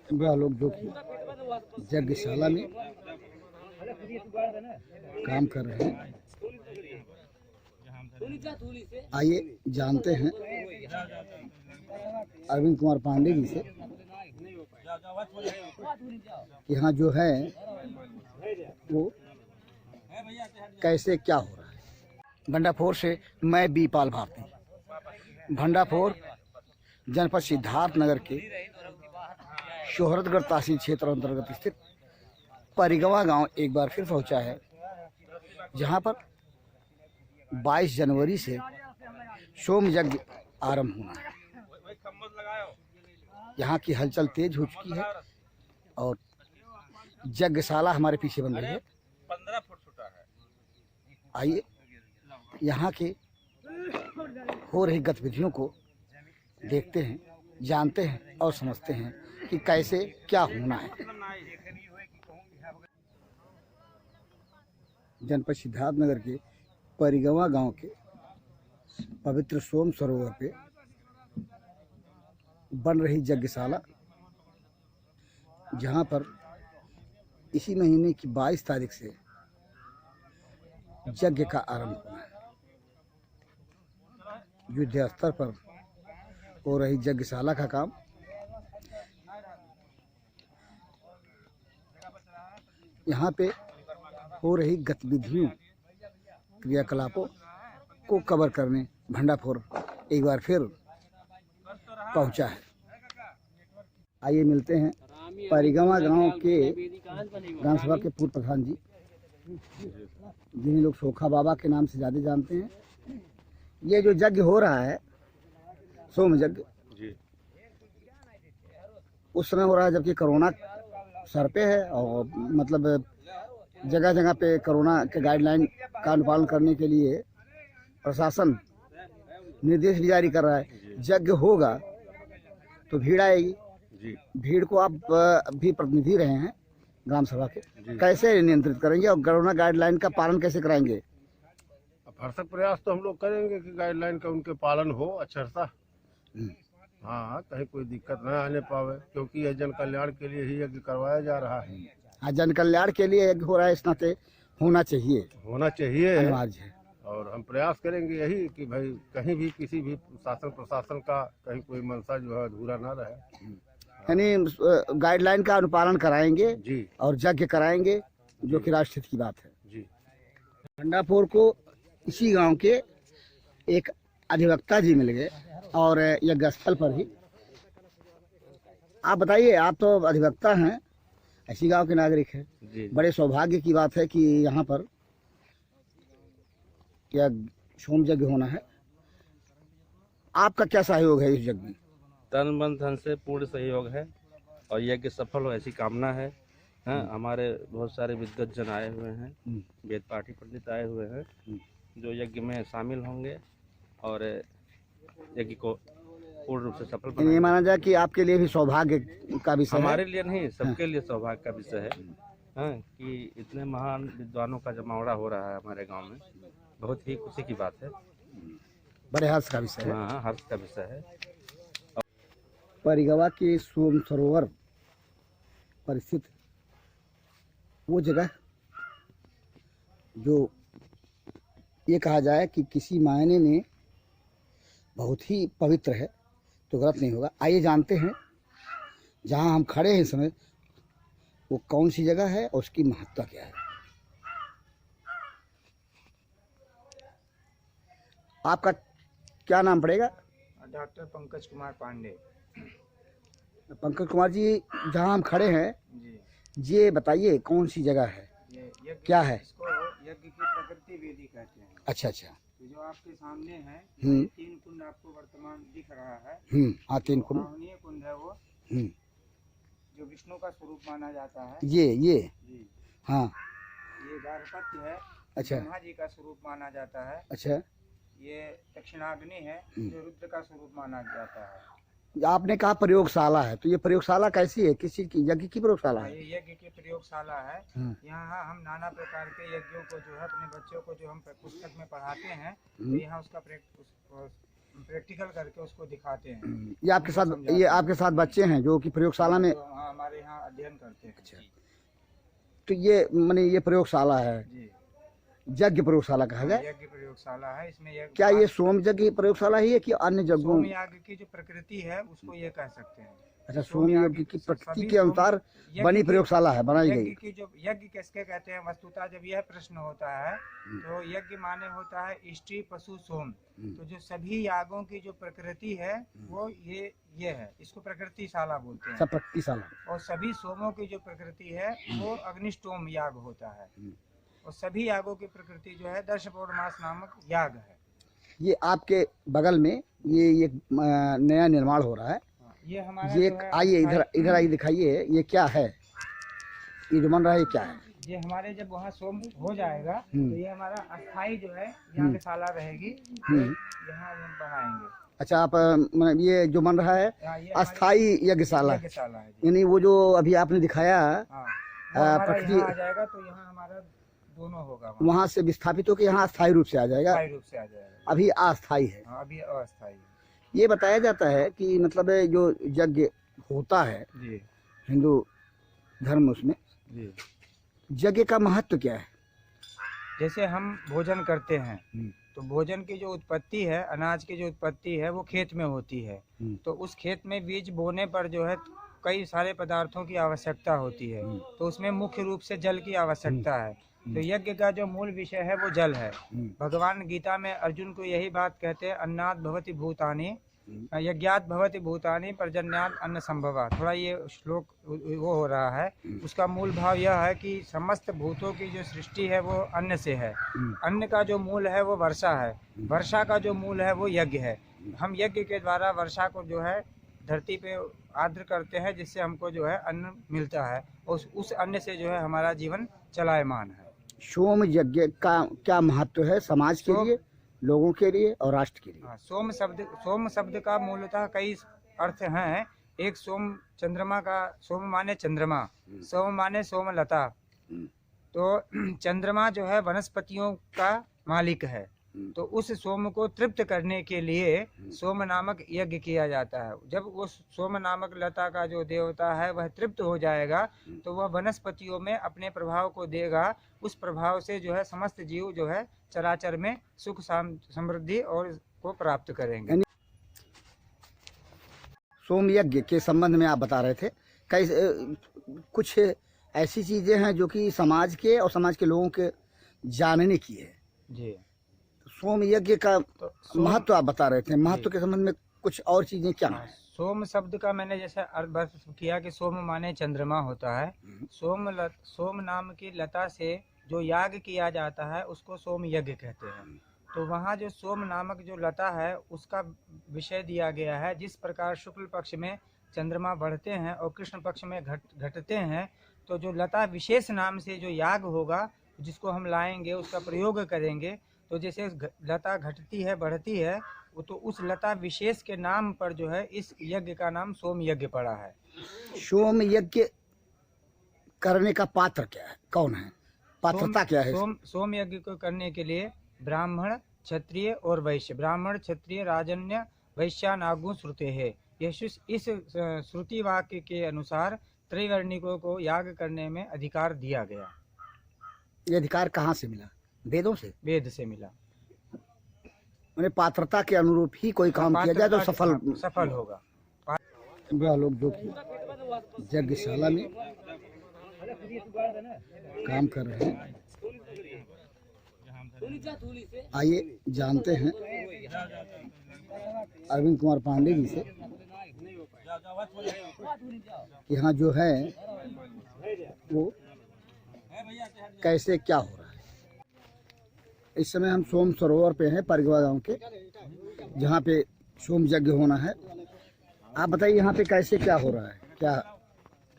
वह लोग जो कि यज्ञशाला में काम कर रहे हैं। आइए जानते हैं अरविंद कुमार पांडे जी से यहाँ जो है वो कैसे क्या हो रहा है। भंडारपुर से मैं बी पाल भारती। भंडारपुर जनपद सिद्धार्थनगर के शोहरतगढ़ तहसील क्षेत्र अंतर्गत स्थित परिगवा गांव एक बार फिर पहुंचा है, जहां पर 22 जनवरी से सोम यज्ञ आरंभ होना है। यहाँ की हलचल तेज हो चुकी है और यज्ञशाला हमारे पीछे बन रही है। 15 फुट छूटा है। आइए यहाँ के हो रही गतिविधियों को देखते हैं, जानते हैं और समझते हैं कि कैसे क्या होना है। जनपद सिद्धार्थनगर के परिगवा गांव के पवित्र सोम सरोवर पे बन रही यज्ञशाला, जहां पर इसी महीने की 22 तारीख से यज्ञ का आरंभ होना है। युद्ध स्तर पर हो रही यज्ञशाला का काम यहाँ पे हो रही गतिविधियों क्रियाकलापों को कवर करने भंडारपुर एक बार फिर पहुंचा है। आइए मिलते हैं परिगवा गांव के ग्राम सभा के पूर्व प्रधान जी, जिन्हें लोग सोखा बाबा के नाम से ज़्यादा जानते हैं। ये जो यज्ञ हो रहा है सोम यज्ञ, उस समय हो रहा है जबकि कोरोना सर पे है और मतलब जगह जगह पे कोरोना के गाइडलाइन का अनुपालन करने के लिए प्रशासन निर्देश भी जारी कर रहा है। यज्ञ होगा तो भीड़ आएगी। भीड़ को आप भी प्रतिनिधि रहे हैं ग्राम सभा के, कैसे नियंत्रित करेंगे और कोरोना गाइडलाइन का पालन कैसे कराएंगे? भरसक प्रयास तो हम लोग करेंगे कि गाइडलाइन का उनके पालन हो अक्षरशः। हाँ, कहीं कोई दिक्कत न आने पावे, क्योंकि यह जन कल्याण के लिए ही यज्ञ करवाया जा रहा है। हाँ, जन कल्याण के लिए यज्ञ हो रहा है, इस नाते होना चाहिए, अनिवार्य है। और हम प्रयास करेंगे यही कि भाई कहीं भी किसी भी शासन प्रशासन का कहीं कोई मंशा जो है अधूरा ना रहे। यानी गाइडलाइन का अनुपालन कराएंगे जी और यज्ञ कराएंगे, जो कि राष्ट्र हित की बात है जी। भंडारपुर को इसी गांव के एक अधिवक्ता जी मिल गए और यज्ञ स्थल पर ही। आप बताइए, आप तो अधिवक्ता हैं, इसी गांव के नागरिक हैं। बड़े सौभाग्य की बात है कि यहाँ पर क्या सोम यज्ञ होना है। आपका क्या सहयोग है इस यज्ञ में? तन मन धन से पूर्ण सहयोग है और यज्ञ सफल हो ऐसी कामना है। हमारे बहुत सारे विद्वत जन आए हुए हैं, वेद पाठी पंडित आए हुए हैं, जो यज्ञ में शामिल होंगे और यज्ञ को पूर्ण रूप से सफल बनाएंगे। ये माना जाए कि आपके लिए भी सौभाग्य का विषय है। हमारे लिए नहीं, सबके लिए सौभाग्य का विषय है। कि इतने महान विद्वानों का जमावड़ा हो रहा है हमारे गांव में, बहुत ही खुशी की बात है। बड़े हर्ष का विषय है। हाँ, हर्ष का विषय है। परिगवा के सोम सरोवर पर स्थित वो जगह जो ये कहा जाए कि किसी मायने में बहुत ही पवित्र है तो गलत नहीं होगा। आइए जानते हैं जहां हम खड़े हैं इस समय वो कौन सी जगह है और उसकी महत्ता क्या है। आपका क्या नाम पड़ेगा? डॉक्टर पंकज कुमार पांडे। पंकज कुमार जी, जहाँ हम खड़े हैं जी, ये बताइए कौन सी जगह है, ये क्या है? इसको यज्ञ की प्रकृति वेदी कहते हैं। अच्छा अच्छा। तो जो आपके सामने है, 3 कुंड आपको वर्तमान दिख रहा है। हाँ, 3 कुंड। आह्वनीय कुंड है वो, जो विष्णु का स्वरूप माना जाता है। ये जी हाँ। ये गार्हपत्य है, अच्छा। ब्रह्मा जी का स्वरूप माना जाता है। अच्छा। ये दक्षिणाग्नि है, जो रुद्र का स्वरूप माना जाता है। आपने कहा प्रयोगशाला है, तो ये प्रयोगशाला कैसी है? किसी की यज्ञ की प्रयोगशाला है? ये यज्ञ की प्रयोगशाला है। यहाँ हम नाना प्रकार के यज्ञों को जो है अपने बच्चों को जो हम पुस्तक में पढ़ाते हैं, तो यहाँ उसका प्रैक्टिकल करके उसको दिखाते हैं। ये आपके साथ बच्चे हैं जो कि प्रयोगशाला में? हमारे हमारे यहाँ अध्ययन करते हैं। अच्छा, तो ये माने ये प्रयोगशाला है, जी यज्ञ प्रयोगशाला कहा जाए। यज्ञ प्रयोगशाला है। इसमें यज्ञ क्या ये सोम यज्ञ प्रयोगशाला ही है कि अन्य जगहों? सोम याग की जो प्रकृति है उसको ये कह सकते हैं। अच्छा, सोम सोम याग यज्ञ की प्रकृति सभी के अनुसार यज्ञ बनी की- प्रयोगशाला है, बनाई यज्ञ गई। की जो यज्ञ किसके कहते हैं, वस्तुतः जब यह प्रश्न होता है तो यज्ञ माने होता है इष्टि पशु सोम। तो जो सभी यागों की जो प्रकृति है वो ये है, इसको प्रकृतिशाला बोलते अच्छा, हैं। प्रकृतिशाला। और सभी सोमों की जो प्रकृति है वो अग्निष्टोम याग होता है। और सभी यागों की प्रकृति जो है दर्श पौर्णमास नामक याग है। ये आपके बगल में ये एक नया निर्माण हो रहा है। ये हमारा ये जो है आइए इधर इधर आइए, दिखाइए ये क्या है, ये जो बन रहा है ये क्या है? ये हमारे जब वहाँ सोम हो जाएगा तो ये हमारा अस्थाई जो है यागशाला रहेगी। यहाँ हम बनाएंगे। अच्छा, आप ये जो बन रहा है ये हमारी अस्थाई यज्ञशाला, यज्ञशाला है जी। यानी वो जो अभी आपने दिखाया हाँ, वो हमारा प्रकृति यहाँ आ जाएगा तो यहाँ हमारा दोनों होगा। वहाँ से विस्थापित होकर यहाँ अस्थायी रूप से आ जाएगा। अस्थाई रूप से आ जाएगा। अभी अस्थायी है। हाँ, अभी अस्थाई है। ये बताया जाता है कि मतलब जो यज्ञ होता है जी हिंदू धर्म, उसमें जी यज्ञ का महत्व क्या है? जैसे हम भोजन करते हैं तो भोजन की जो उत्पत्ति है, अनाज की जो उत्पत्ति है वो खेत में होती है। तो उस खेत में बीज बोने पर जो है कई सारे पदार्थों की आवश्यकता होती है। तो उसमें मुख्य रूप से जल की आवश्यकता है। तो यज्ञ का जो मूल विषय है वो जल है। भगवान गीता में अर्जुन को यही बात कहते हैं, अन्नाद भवति भूतानि यज्ञात भवति भूतानि पर्जन्यात अन्न संभवा। थोड़ा ये श्लोक वो हो रहा है, उसका मूल भाव यह है कि समस्त भूतों की जो सृष्टि है वो अन्न से है। अन्न का जो मूल है वो वर्षा है, वर्षा का जो मूल है वो यज्ञ है। हम यज्ञ के द्वारा वर्षा को जो है धरती पे आर्द्र करते हैं, जिससे हमको जो है अन्न मिलता है। उस अन्न से जो है हमारा जीवन चलायमान है। सोम यज्ञ का क्या महत्व है समाज के लिए, लोगों के लिए और राष्ट्र के लिए? हाँ, सोम शब्द का मूलतः कई अर्थ हैं। एक सोम चंद्रमा का, सोम माने चंद्रमा, सोम माने सोमलता। तो चंद्रमा जो है वनस्पतियों का मालिक है। तो उस सोम को तृप्त करने के लिए सोम नामक यज्ञ किया जाता है। जब वो सोम नामक लता का जो देवता है वह तृप्त हो जाएगा तो वह वनस्पतियों में अपने प्रभाव को देगा। उस प्रभाव से जो है समस्त जीव जो है चराचर में सुख समृद्धि और को प्राप्त करेंगे। सोम यज्ञ के संबंध में आप बता रहे थे, कई कुछ ऐसी चीजें हैं जो कि समाज के और समाज के लोगों के जानने की है। जी, सोम यज्ञ का तो महत्व आप बता रहे थे, महत्व के संबंध में कुछ और चीजें क्या हैं? सोम शब्द का मैंने जैसे अर्थ किया कि सोम माने चंद्रमा होता है। सोम नाम की लता से जो याग किया जाता है उसको सोम यज्ञ कहते हैं। तो वहाँ जो सोम नामक जो लता है उसका विषय दिया गया है। जिस प्रकार शुक्ल पक्ष में चंद्रमा बढ़ते हैं और कृष्ण पक्ष में घटते हैं, तो जो लता विशेष नाम से जो याग होगा जिसको हम लाएंगे, उसका प्रयोग करेंगे, तो जैसे लता घटती है बढ़ती है, तो उस लता विशेष के नाम पर जो है इस यज्ञ का नाम सोम यज्ञ पड़ा है। सोम यज्ञ करने का पात्र क्या है, कौन है, पात्रता क्या है? सोम यज्ञ को करने के लिए ब्राह्मण, क्षत्रिय और वैश्य, ब्राह्मण क्षत्रिय राजन्य वैश्या नागु श्रुते है। इस श्रुति वाक्य के अनुसार त्रिवर्णिकों को याग करने में अधिकार दिया गया। ये अधिकार कहाँ से मिला? वेदों से? वेद से मिला। मैंने पात्रता के अनुरूप ही कोई काम किया जाए तो सफल होगा। वह लोग जो कि यज्ञशाला में काम कर रहे हैं, आइए जानते हैं अरविंद कुमार पांडे जी से। यहाँ जो है वो कैसे क्या हो रहा है। इस समय हम सोम सरोवर पे हैं, परगवा गांव के, जहाँ पे सोम यज्ञ होना है। आप बताइए यहाँ पे कैसे क्या हो रहा है, क्या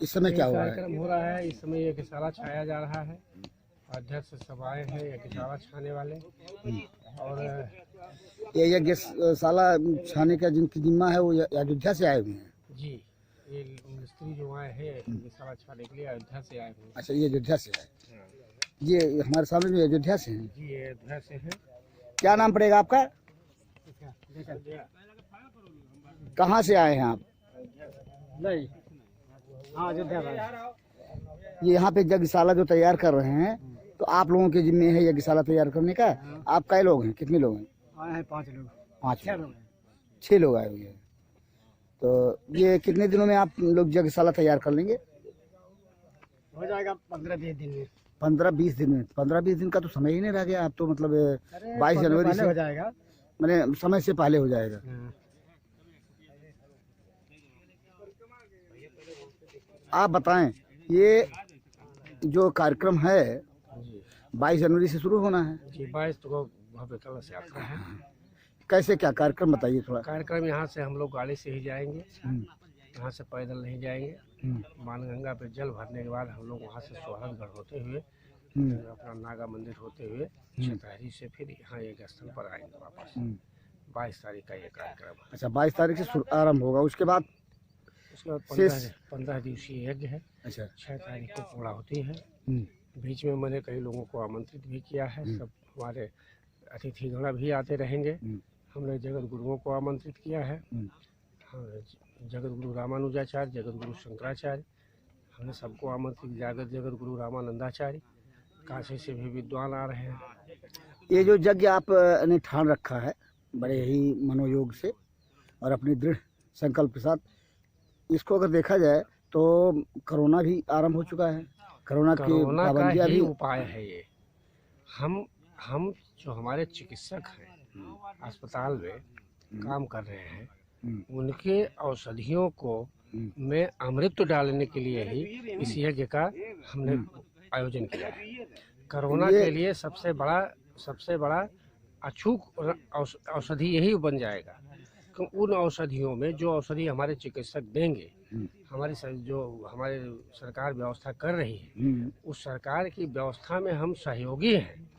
इस समय क्या हो रहा है? कार्यक्रम हो रहा है। इस समय यज्ञशाला छाया जा रहा है। अध्यक्ष सब आए हैं यज्ञशाला छाने वाले। और ये यज्ञशाला छाने का जिनकी जिम्मा है वो अयोध्या से आए हुए हैं। जी, ये मिस्त्री जो आए हैं यज्ञशाला छाने के लिए अयोध्या से आए हुए हैं। अच्छा, ये अयोध्या से है। ये हमारे सामने में अयोध्या से हैं। जी, ये अयोध्या से है। क्या नाम पड़ेगा आपका? कहाँ से आए हैं आप? नहीं, हाँ अयोध्या भाई। ये यहाँ पे यज्ञशाला जो तैयार कर रहे हैं, तो आप लोगों के जिम्मे है यज्ञशाला तैयार करने का? आप कई लोग हैं, कितने लोग हैं? आए हैं 5 लोग। 5 6 लोग हैं। 6 लोग आए हुए हैं। तो ये कितने दिनों में आप लोग यज्ञशाला तैयार कर लेंगे? हो जाएगा 15-20 दिन में। 15-20 दिन में? 15-20 दिन का तो समय ही नहीं रह गया। आप तो मतलब 22 जनवरी से हो जाएगा, मैंने समय से पहले हो जाएगा। आप बताएं, ये जो कार्यक्रम है 22 जनवरी से शुरू होना है जी। 22 को भव्य कलश यात्रा है। कैसे, क्या कार्यक्रम बताइए थोड़ा। कार्यक्रम यहाँ से हम लोग गाड़ी से ही जाएंगे, यहाँ से पैदल नहीं जाएंगे। मानगंगा पे जल भरने के बाद हम लोग वहाँ से सोहरतगढ़ होते हुए अपना नागा मंदिर होते हुए छतहरी से फिर यहाँ एक स्थल पर आएंगे वापस। 22 तारीख का ये कार्यक्रम है। अच्छा, 22 तारीख से आरंभ होगा। उसके बाद 15 दिवसीय यज्ञ है। अच्छा, 6 तारीख को पूर्णाहुति है। बीच में मैंने कई लोगों को आमंत्रित भी किया है। सब हमारे अतिथिगण भी आते रहेंगे। हमने जगत गुरुओं को आमंत्रित किया है। जगत गुरु रामानुजाचार्य, जगत गुरु शंकराचार्य, हमने सबको आमंत्रित। जगत गुरु रामानंदाचार्य, काशी से भी विद्वान आ रहे हैं। ये जो यज्ञ आपने ठान रखा है बड़े ही मनोयोग से और अपनी दृढ़ संकल्प के साथ, इसको अगर देखा जाए तो कोरोना भी आरंभ हो चुका है। कोरोना की पाबंदियां भी उपाय है ये। हम जो हमारे चिकित्सक हैं अस्पताल में काम कर रहे हैं, उनके औषधियों को में अमृत डालने के लिए ही इस यज्ञ का हमने आयोजन किया है। कोरोना के लिए सबसे बड़ा अचूक औषधि यही बन जाएगा कि उन औषधियों में जो औषधि हमारे चिकित्सक देंगे, हमारी जो हमारे सरकार व्यवस्था कर रही है, उस सरकार की व्यवस्था में हम सहयोगी हैं।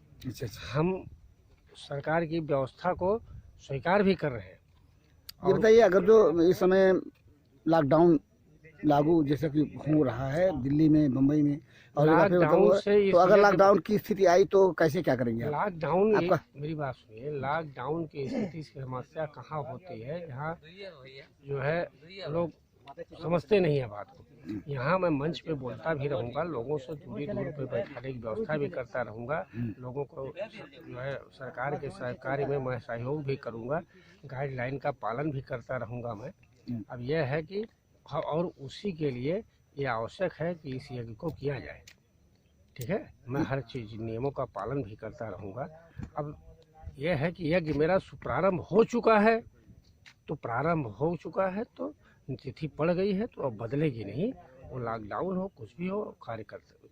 हम सरकार की व्यवस्था को स्वीकार भी कर रहे हैं। ये बताइए, अगर जो इस समय लॉकडाउन लागू जैसा कि हो रहा है दिल्ली में, मुंबई में और लॉकडाउन से, तो अगर लॉकडाउन की स्थिति आई तो कैसे क्या करेंगे आप? लॉकडाउन, मेरी बात सुनिए, लॉकडाउन की स्थिति की समस्या कहाँ होती है? यहाँ जो है लोग समझते नहीं है बात को। यहाँ मैं मंच पे बोलता भी रहूँगा, लोगों से दूर पे बैठाने की व्यवस्था भी करता रहूँगा, लोगों को जो है सरकार के कार्य में मैं सहयोग भी करूँगा, गाइडलाइन का पालन भी करता रहूँगा मैं। अब यह है कि और उसी के लिए ये आवश्यक है कि इस यज्ञ को किया जाए। ठीक है, मैं हर चीज़ नियमों का पालन भी करता रहूँगा। अब यह है कि यज्ञ मेरा प्रारंभ हो चुका है, तो प्रारंभ हो चुका है तो तिथि पड़ गई है तो अब बदलेगी नहीं। वो लॉकडाउन हो कुछ भी हो, कार्य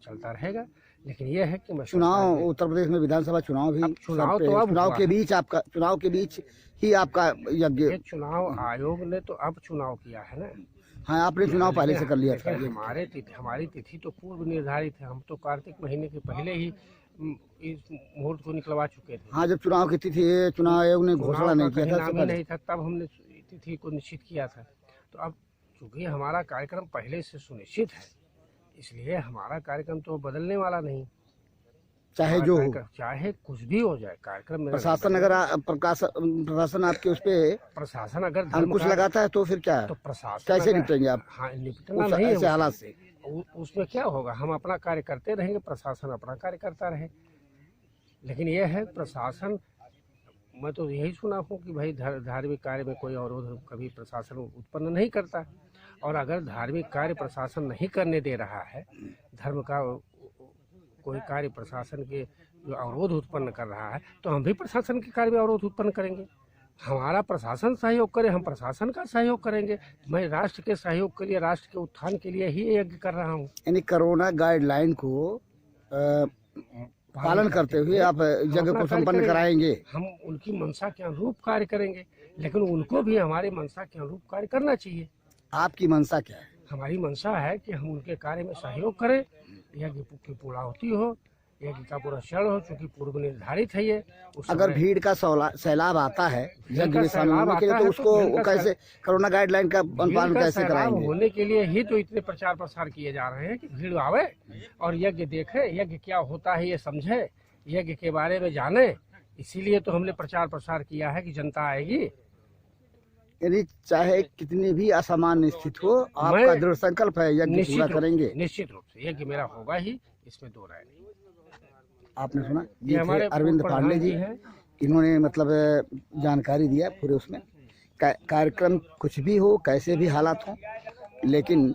चलता रहेगा। लेकिन यह है कि मैं चुनाव, उत्तर प्रदेश में विधानसभा चुनाव भी, चुनाव के बीच ही आपका यज्ञ, चुनाव आयोग ने तो अब चुनाव किया है ना। हाँ, आपने चुनाव पहले से कर लिया था। हमारी तिथि तो पूर्व निर्धारित है। हम तो कार्तिक महीने के पहले ही इस मुहूर्त को निकलवा चुके थे। हाँ, जब चुनाव की तिथि चुनाव आयोग ने घोषणा नहीं किया था, नहीं था, तब हमने तिथि को निश्चित किया था। तो अब चूंकि हमारा कार्यक्रम पहले से सुनिश्चित है, इसलिए हमारा कार्यक्रम तो बदलने वाला नहीं, चाहे जो हो, चाहे कुछ भी हो जाए। कार्यक्रम प्रशासन अगर प्रशासन आपके उस पे प्रशासन अगर अंकुश लगाता है तो फिर क्या है? तो प्रशासन कैसे निपटेंगे आप? हाँ, निपटना नहीं है हालात से। उसमें क्या होगा, हम अपना कार्य करते रहेंगे, प्रशासन अपना कार्य करता रहे। लेकिन यह है प्रशासन, मैं तो यही सुना हूँ कि भाई धार्मिक कार्य में कोई अवरोध कभी प्रशासन उत्पन्न नहीं करता। और अगर धार्मिक कार्य प्रशासन नहीं करने दे रहा है, धर्म का कोई कार्य प्रशासन के जो अवरोध उत्पन्न कर रहा है, तो हम भी प्रशासन के कार्य में अवरोध उत्पन्न करेंगे। हमारा प्रशासन सहयोग करे, हम प्रशासन का सहयोग करेंगे। मैं राष्ट्र के सहयोग के लिए, राष्ट्र के उत्थान के लिए ही यज्ञ कर रहा हूँ। यानी कोरोना गाइडलाइन को पालन करते हुए आप यज्ञ को संपन्न कराएंगे। हम उनकी मंशा के अनुरूप कार्य करेंगे, लेकिन उनको भी हमारी मंशा के अनुरूप कार्य करना चाहिए। आपकी मंशा क्या है? हमारी मंशा है कि हम उनके कार्य में सहयोग करें, यज्ञ की पूर्णाहुति हो, यज्ञ का पूरा क्षण हो, चूँकि पूर्व निर्धारित है ये। अगर भीड़ का सैलाब आता है यज्ञ में शामिल होने के लिए, तो उसको कैसे कोरोना गाइडलाइन का पालन कैसे कराएंगे? होने के लिए ही तो इतने प्रचार प्रसार किए जा रहे हैं कि भीड़ आवे और यज्ञ देखे, यज्ञ क्या होता है ये समझे, यज्ञ के बारे में जाने। इसीलिए तो हमने प्रचार प्रसार किया है कि जनता आएगी। यानी चाहे कितनी भी असामान्य स्थिति हो, आपका मैं दृढ़ संकल्प है यज्ञ निश्चित पूरा रूप करेंगे। निश्चित रूप से यज्ञ मेरा होगा ही, इसमें दो राय नहीं। आपने सुना, ये ये थे हमारे अरविंद प्रधान पांडे जी हैं। इन्होंने मतलब जानकारी दिया पूरे उसमें। कार्यक्रम कुछ भी हो, कैसे भी हालात हो, लेकिन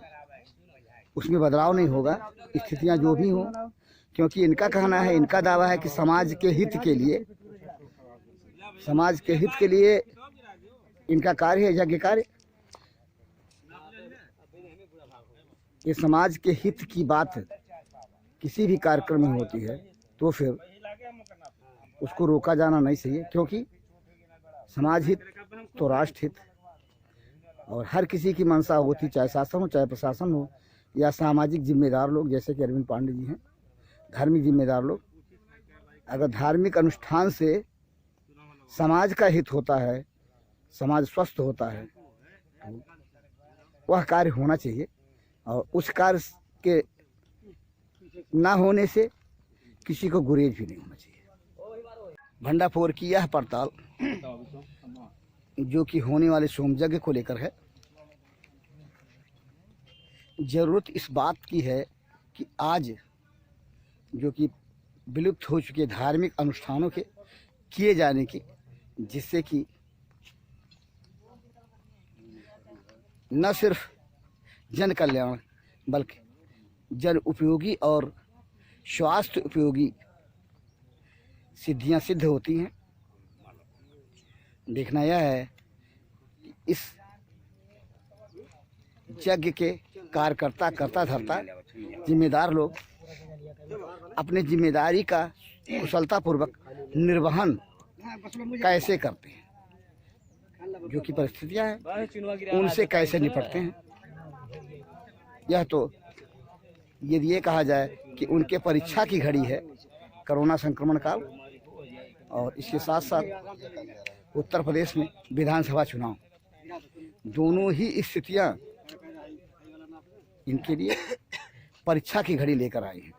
उसमें बदलाव नहीं होगा, स्थितियां जो भी हों, क्योंकि इनका कहना है, इनका दावा है कि समाज के हित के लिए, समाज के हित के लिए इनका कार्य है यज्ञ कार्य। ये समाज के हित की बात किसी भी कार्यक्रम में होती है तो फिर उसको रोका जाना नहीं चाहिए, क्योंकि समाज हित तो राष्ट्र हित, और हर किसी की मंशा होती, चाहे शासन हो चाहे प्रशासन हो या सामाजिक जिम्मेदार लोग जैसे कि अरविंद पांडे जी हैं, धार्मिक जिम्मेदार लोग। अगर धार्मिक अनुष्ठान से समाज का हित होता है, समाज स्वस्थ होता है, तो वह कार्य होना चाहिए, और उस कार्य के ना होने से किसी को गुरेज भी नहीं होना चाहिए। भंडाफोर की यह पड़ताल जो कि होने वाले सोम यज्ञ को लेकर है, जरूरत इस बात की है कि आज जो कि विलुप्त हो चुके धार्मिक अनुष्ठानों के किए जाने की, जिससे कि न सिर्फ जन कल्याण बल्कि जन उपयोगी और स्वास्थ्य उपयोगी सिद्धियां सिद्ध होती हैं। देखना यह है कि इस यज्ञ के कार्यकर्ता, करता धरता, जिम्मेदार लोग अपने जिम्मेदारी का कुशलतापूर्वक निर्वहन कैसे करते हैं, जो कि परिस्थितियां हैं उनसे कैसे निपटते हैं। यह तो यदि ये कहा जाए कि उनके परीक्षा की घड़ी है कोरोना संक्रमण काल, और इसके साथ साथ उत्तर प्रदेश में विधानसभा चुनाव, दोनों ही स्थितियां इनके लिए परीक्षा की घड़ी लेकर आई हैं।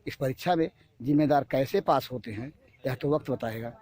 इस परीक्षा में जिम्मेदार कैसे पास होते हैं यह तो वक्त बताएगा।